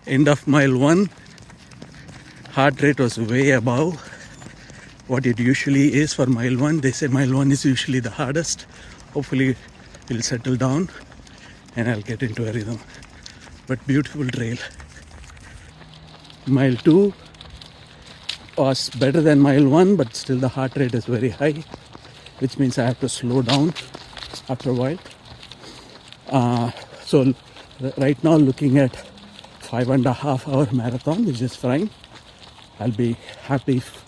End of mile 1, heart rate was way above what it usually is for mile 1. They say mile 1 is usually the hardest. Hopefully it'll settle down and I'll get into a rhythm. But beautiful trail. Mile 2 was better than mile 1, but still the heart rate is very high, which means I have to slow down after a while. So right now looking at 5.5 hour marathon, which is fine. I'll be happy if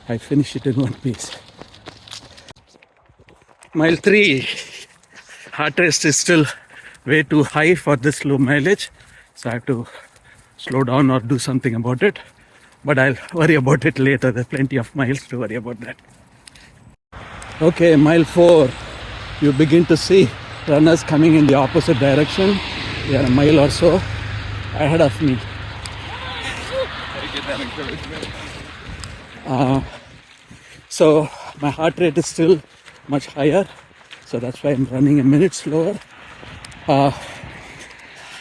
I finish it in one piece. Mile 3, heart rate is still way too high for this low mileage, so I have to slow down or do something about it. But I'll worry about it later. There's plenty of miles to worry about that. Okay, mile 4, you begin to see runners coming in the opposite direction. They are a mile or so ahead of me. So my heart rate is still much higher, so that's why I'm running a minute slower. I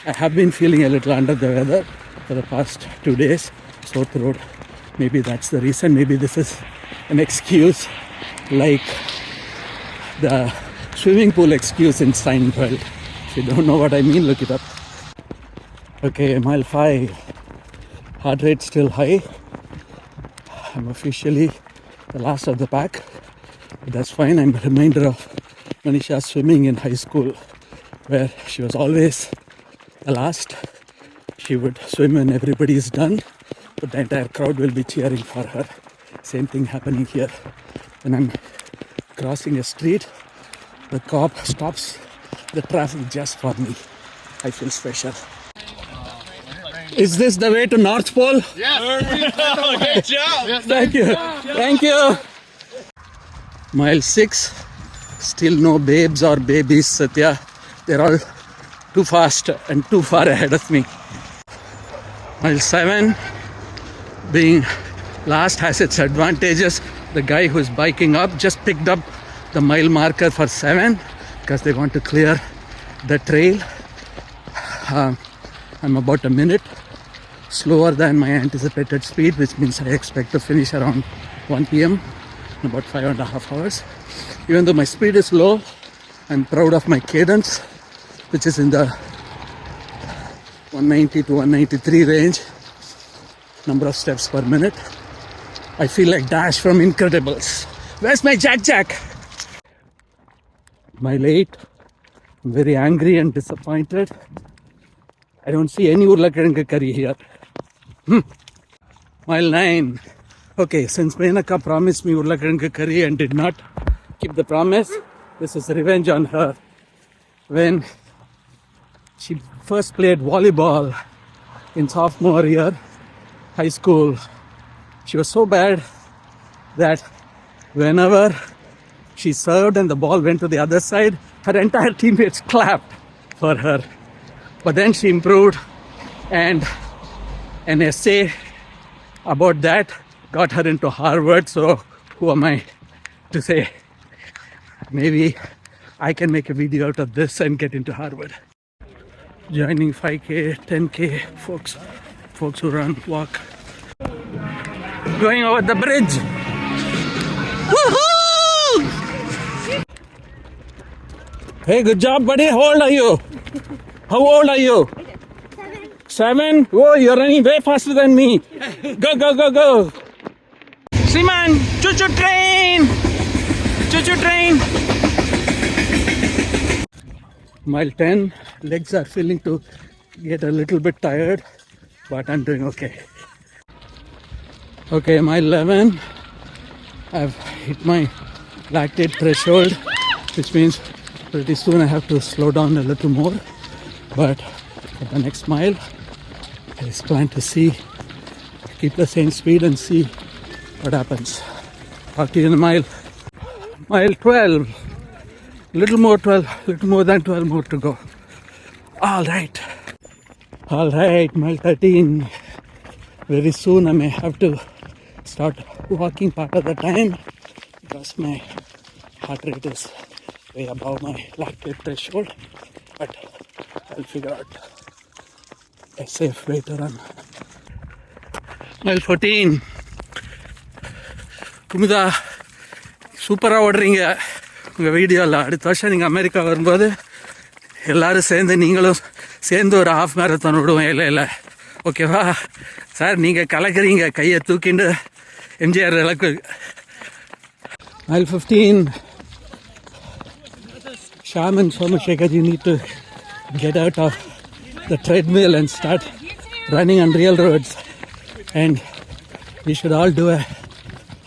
have been feeling a little under the weather for the past 2 days, sore throat. Maybe that's the reason. Maybe this is an excuse like the swimming pool excuse in Seinfeld. If you don't know what I mean, look it up. Okay, mile 5, heart rate still high. I'm officially the last of the pack, but that's fine. I'm a reminder of Manisha's swimming in high school, where she was always the last. She would swim when everybody is done, but the entire crowd will be cheering for her. Same thing happening here. When I'm crossing a street, the cop stops the traffic just for me. I feel special. Is this the way to North Pole? Yes. Good job. Yes, Thank you. Thank you. Mile 6, still no babes or babies, Satya. They're all too fast and too far ahead of me. Mile 7, being last has its advantages. The guy who's biking up just picked up the mile marker for 7 because they want to clear the trail. I'm about a minute slower than my anticipated speed, which means I expect to finish around 1 p.m. in about 5.5 hours. Even though my speed is low, I'm proud of my cadence, which is in the 190 to 193 range, number of steps per minute. I feel like Dash from Incredibles. Where's my Jack? Mile 8, I'm very angry and disappointed. I don't see any urlakirangu curry here. Mile 9. Okay, since Menaka promised me urlakirangu curry and did not keep the promise, this is revenge on her. When she first played volleyball in sophomore year, high school, she was so bad that whenever she served and the ball went to the other side, her entire teammates clapped for her. But then she improved, and an essay about that got her into Harvard. So who am I to say? Maybe I can make a video out of this and get into Harvard. Joining 5K, 10K folks who run, walk. Going over the bridge. Woohoo! Hey, good job, buddy. How old are you? How old are you? 7? Oh, you're running way faster than me. Go. Simon, choo-choo train. Mile 10, legs are feeling to get a little bit tired, but I'm doing okay. Okay, mile 11, I've hit my lactate threshold, which means pretty soon I have to slow down a little more. But for the next mile, I just plan to keep the same speed and see what happens. Talk to you in a mile. Mile 12. Little more 12, little more than 12 more to go. All right. All right, mile 13. Very soon I may have to start walking part of the time because my heart rate is way above my lactate threshold. But I'll figure out a safe way to run. Mile 14. Kumudha சூப்பராக ஓடுறீங்க உங்கள் வீடியோவில். அடுத்த வருஷம் நீங்கள் America வரும்போது எல்லோரும் சேர்ந்து நீங்களும் சேர்ந்து ஒரு ஹாஃப் மேரத்தான் விடுவோம். இல்லை ஓகேவா சார்? நீங்கள் கலக்குறீங்க, கையை தூக்கிண்டு எம்ஜிஆர் இலக்கு. Mile 15. Sham and Somashekar, you need to get out of the treadmill and start running on real roads. And we should all do a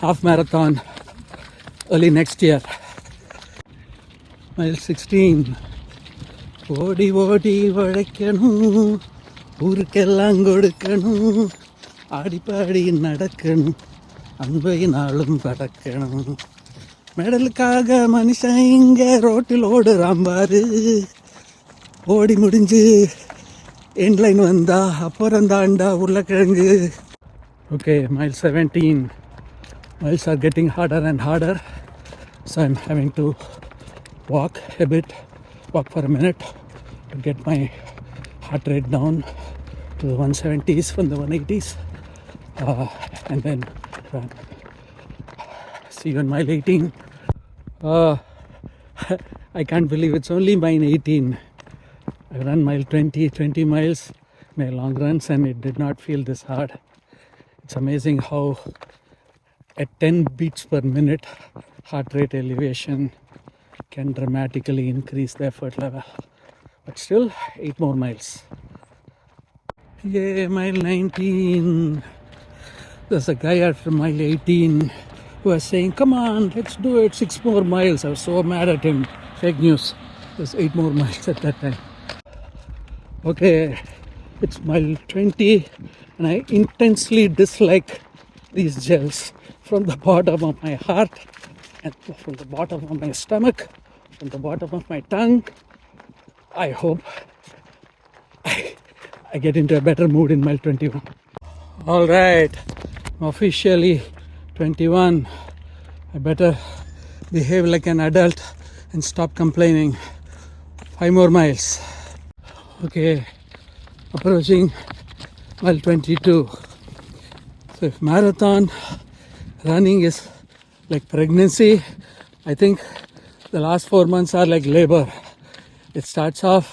half marathon early next year. Mile 16. ஓடி ஓடி உழைக்கணும், ஊருக்கெல்லாம் கொடுக்கணும், ஆடிப்பாடி நடக்கணும், அன்பை நாளும் பறக்கணும். மெடலுக்காக மனுஷன் இங்கே ரோட்டில் ஓடுறான் பாரு. ஓடி முடிஞ்சு எண்ட்லைன் வந்தா அப்புறம் தாண்டா உருளைக்கிழங்கு. Okay, mile 17. Miles are getting harder and harder, so I'm having to walk for a minute to get my heart rate down to the 170s from the 180s, and then run. See you on mile 18. I can't believe it's only mile 18. I run mile 20 miles, my long runs, and it did not feel this hard. It's amazing how at 10 beats per minute heart rate elevation can dramatically increase the effort level. But still 8 more miles. Yeah, mile 19. There's a guy after mile 18 who was saying, come on, let's do it, 6 more miles. I was so mad at him. Fake news. There's 8 more miles at that time. Okay, it's mile 20 and I intensely dislike these gels from the bottom of my heart and from the bottom of my stomach, from the bottom of my tongue. I hope I get into a better mood in mile 21. All right, officially 21. I better behave like an adult and stop complaining. 5 more miles. Okay, approaching mile 22. So if marathon running is like pregnancy, I think the last 4 months are like labor. It starts off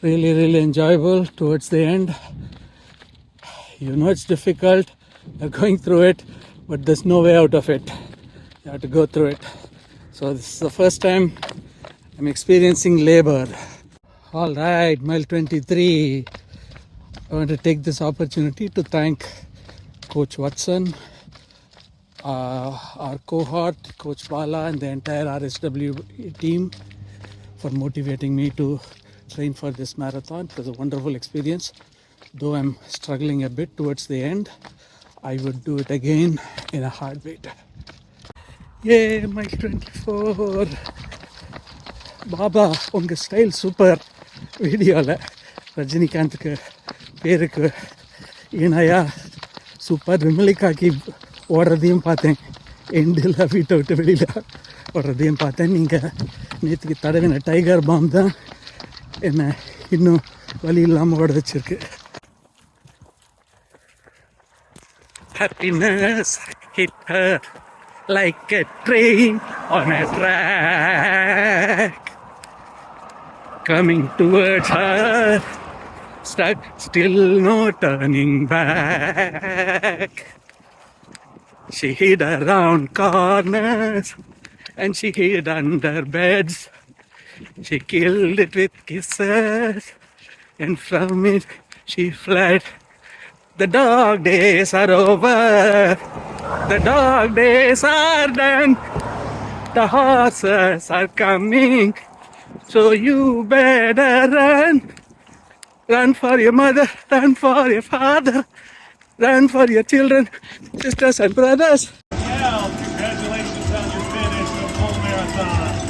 really enjoyable towards the end. You know it's difficult, you're going through it, but there's no way out of it. You have to go through it. So this is the first time I'm experiencing labor. All right, mile 23. I want to take this opportunity to thank Coach Watson, our cohort, Coach Bala, and the entire RSW team for motivating me to train for this marathon. It was a wonderful experience. Though I'm struggling a bit towards the end, I would do it again in a heartbeat. Yay, mile 24. Baba, unga style super. வீடியோவில் ரஜினிகாந்துக்கு பேருக்கு இணையா super விமலிகாக்கி ஓடுறதையும் பார்த்தேன். எண்டில் வீட்டை விட்டு வெளியில் ஓடுறதையும் பார்த்தேன். நீங்கள் நேற்றுக்கு தடவின டைகர் பாம் தான் என்னை இன்னும் வலி இல்லாமல் ஓட வச்சிருக்கு. Happiness hit her like a train on a track. Coming towards her, stuck, still no turning back. She hid around corners and she hid under beds. She killed it with kisses and from it she fled. The dog days are over, the dog days are done, the horses are coming. So you better run. Run for your mother, run for your father, run for your children, sisters and brothers. Yeah, congratulations on your finish, the full marathon. on.